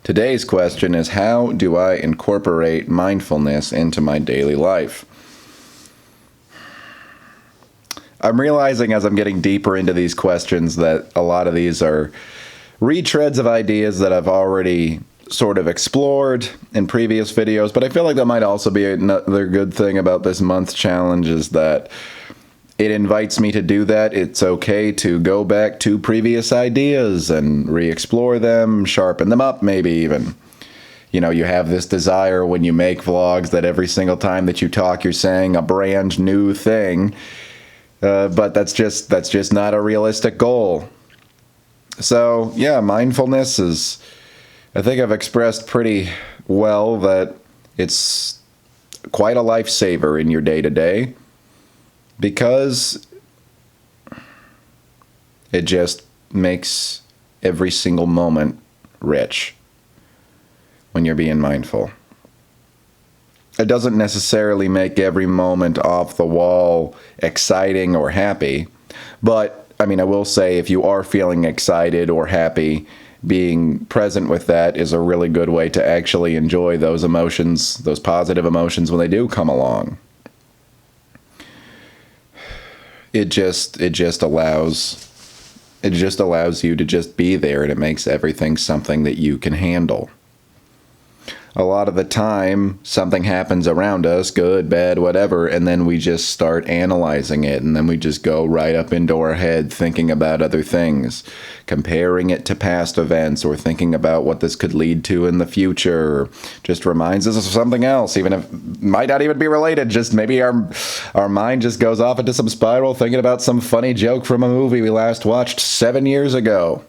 Today's question is, how do I incorporate mindfulness into my daily life? I'm realizing as I'm getting deeper into these questions that a lot of these are retreads of ideas that I've already sort of explored in previous videos, but I feel like that might also be another good thing about this month challenge is that it invites me to do that. It's okay to go back to previous ideas and re-explore them, sharpen them up maybe even. You know, you have this desire when you make vlogs that every single time that you talk you're saying a brand new thing, but that's just not a realistic goal. So yeah, mindfulness is, I think I've expressed pretty well that it's quite a lifesaver in your day-to-day. Because it just makes every single moment rich when you're being mindful. It doesn't necessarily make every moment off the wall exciting or happy, but I mean, I will say if you are feeling excited or happy, being present with that is a really good way to actually enjoy those emotions, those positive emotions when they do come along. It just allows you to just be there, and it makes everything something that you can handle. A lot of the time, something happens around us, good, bad, whatever, and then we just start analyzing it, and then we just go right up into our head thinking about other things, comparing it to past events, or thinking about what this could lead to in the future, or just reminds us of something else, even if it might not even be related. Just maybe our mind just goes off into some spiral thinking about some funny joke from a movie we last watched 7 years ago.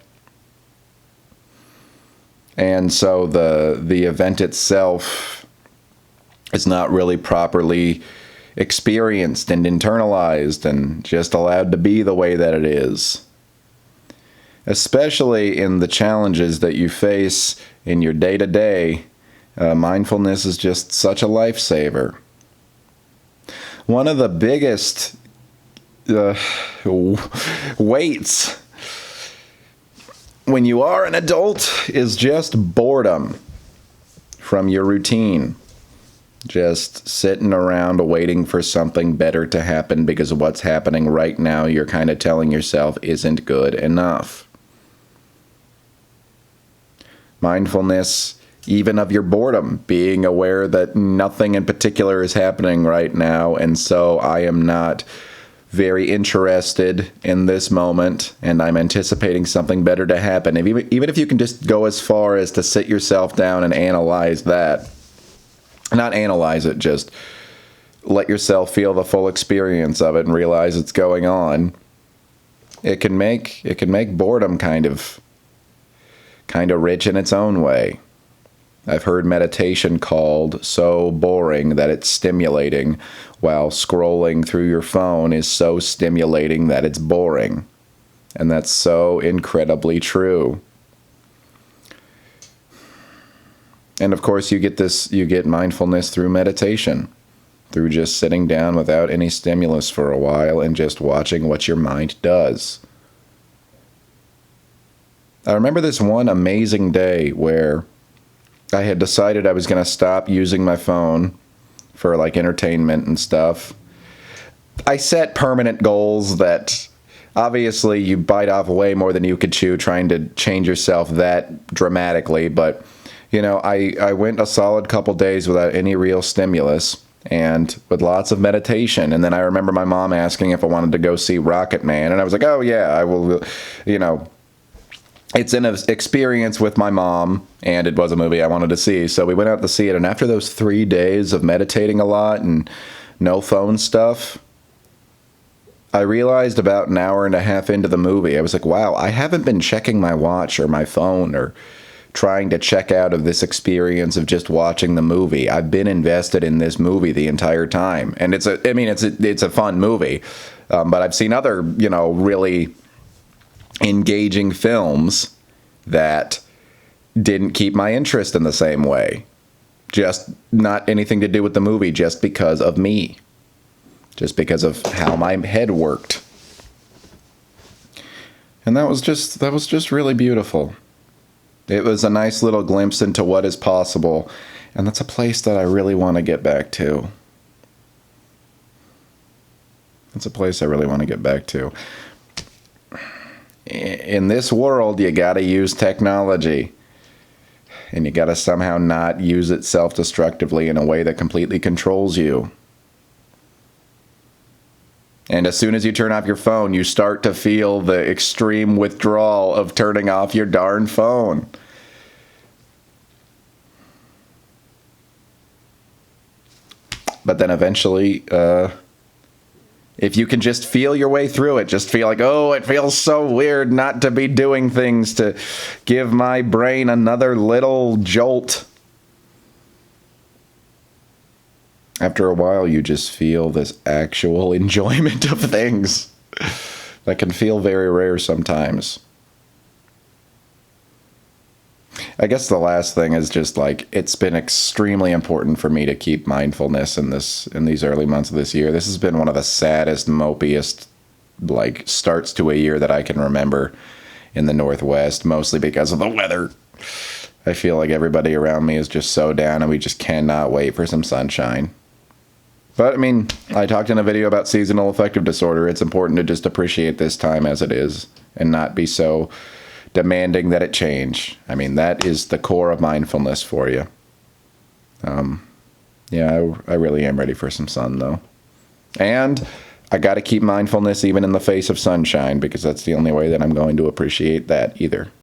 And so the event itself is not really properly experienced and internalized and just allowed to be the way that it is. Especially in the challenges that you face in your day-to-day, mindfulness is just such a lifesaver. One of the biggest weights when you are an adult is just boredom from your routine. Just sitting around waiting for something better to happen because what's happening right now you're kind of telling yourself isn't good enough. Mindfulness, even of your boredom, being aware that nothing in particular is happening right now, and so I am not very interested in this moment, and I'm anticipating something better to happen. Even if you can just go as far as to sit yourself down and analyze that. Not analyze it, just let yourself feel the full experience of it and realize it's going on. It can make boredom kind of rich in its own way. I've heard meditation called so boring that it's stimulating, while scrolling through your phone is so stimulating that it's boring. And that's so incredibly true. And of course you get mindfulness through meditation, through just sitting down without any stimulus for a while and just watching what your mind does. I remember this one amazing day where I had decided I was going to stop using my phone for like entertainment and stuff. I set permanent goals that obviously you bite off way more than you could chew trying to change yourself that dramatically. But, you know, I went a solid couple days without any real stimulus and with lots of meditation. And then I remember my mom asking if I wanted to go see Rocket Man. And I was like, oh yeah, I will, you know. It's an experience with my mom, and it was a movie I wanted to see, so we went out to see it, and after those 3 days of meditating a lot and no phone stuff, I realized about an hour and a half into the movie, I was like, wow, I haven't been checking my watch or my phone or trying to check out of this experience of just watching the movie. I've been invested in this movie the entire time, and it's a fun movie, but I've seen other, you know, really engaging films that didn't keep my interest in the same way. Just not anything to do with the movie, just because of me. Just because of how my head worked. And that was just really beautiful. It was a nice little glimpse into what is possible, and that's a place that I really want to get back to. It's a place I really want to get back to. In this world, you got to use technology. And you got to somehow not use it self-destructively in a way that completely controls you. And as soon as you turn off your phone, you start to feel the extreme withdrawal of turning off your darn phone. But then eventually, if you can just feel your way through it, just feel like, oh, it feels so weird not to be doing things to give my brain another little jolt. After a while, you just feel this actual enjoyment of things that can feel very rare sometimes. I guess the last thing is just like, it's been extremely important for me to keep mindfulness in these early months of this year. This has been one of the saddest, mopiest, like, starts to a year that I can remember in the Northwest, mostly because of the weather. I feel like everybody around me is just so down, and we just cannot wait for some sunshine. But, I mean, I talked in a video about seasonal affective disorder. It's important to just appreciate this time as it is and not be so demanding that it change. I mean, that is the core of mindfulness for you. Yeah, I really am ready for some sun, though. And I got to keep mindfulness even in the face of sunshine, because that's the only way that I'm going to appreciate that either.